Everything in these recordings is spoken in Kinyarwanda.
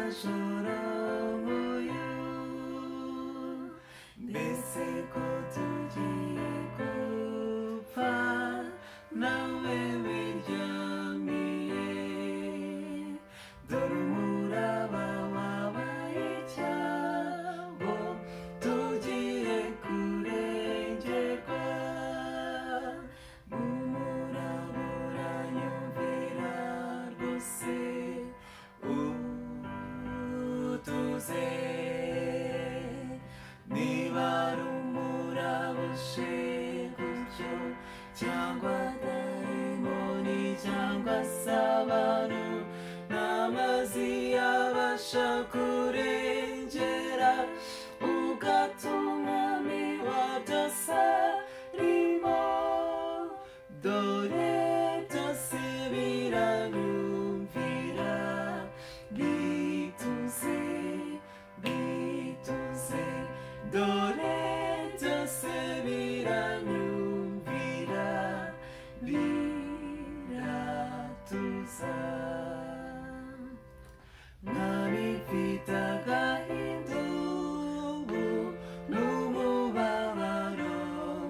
amajoro nk'uyu, mbese ko tugiye gupfa nawe wiryamiye, dore umuraba wabaye icyago tugiye kurengerwa, umuraba uranyumvira rwose utuze, niba ari umuraba uje gutyo cyangwa dayimoni cyangwa se abantu, n'amazi yabasha kurengera ugatuma umwami wa byose arimo, dore byose biranyumvira, bituze bituze, dore byose biranyumvira, biratuza. Nkabifite agahinda ubu n'umubabaro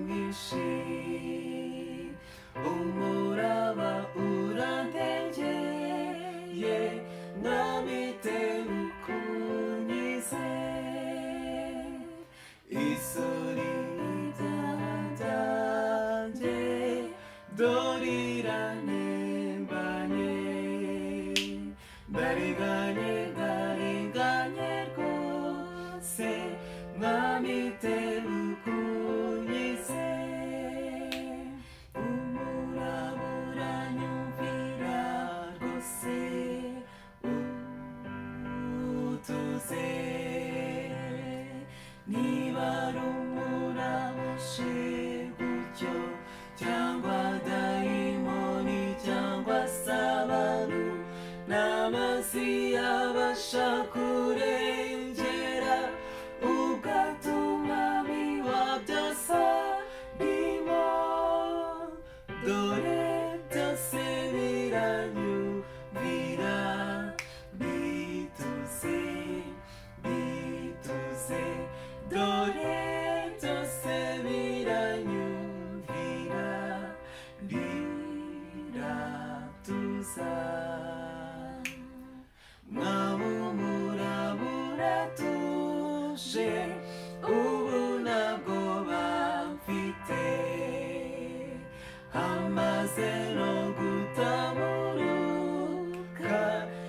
mwinshi, umuraba urandengeye, nkabitewe ukunyize, isuri ryanjye dore iranembanye, ndarenganye ndarenganye rwose, mwamitewe ukunyize, umuraba uranyumvira rwose utuze, niba ari umuraba uje gutyo cyangwa dayimoni cyangwa se abantu, n'amazi yabasha kurengera ugatuma umwami wa byose arimo, dore byose biranyumvira, bituze bituze, dore byose biranyumvira, biratuza. Mwamumuraba uratuje, ubu ntabwo bamfite, amaze no gutamuruka,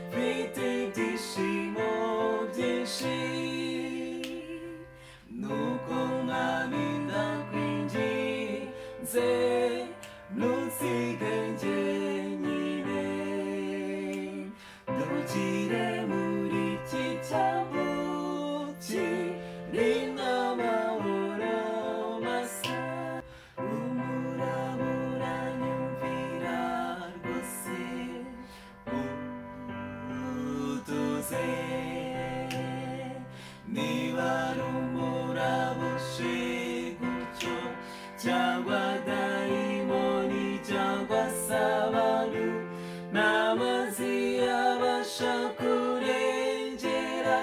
mfite ibyishimo byinshi, nuko mwami ndakwinginze ntusige jyenyine, ndugire muri iki cyambu kirimo amahoro masa, umuraba uranyumvira rwose utuze, niba ari umuraba uje gutyo cyangwa dayimoni cyangwa se abantu, n'amazi yabasha kurengera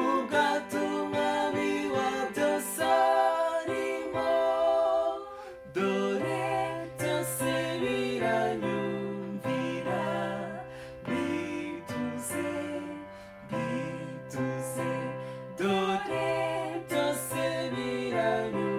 ugatuma umwami wa byose arimo, dore byose biranyumvira, bituze bituze, dore byose biranyumvira.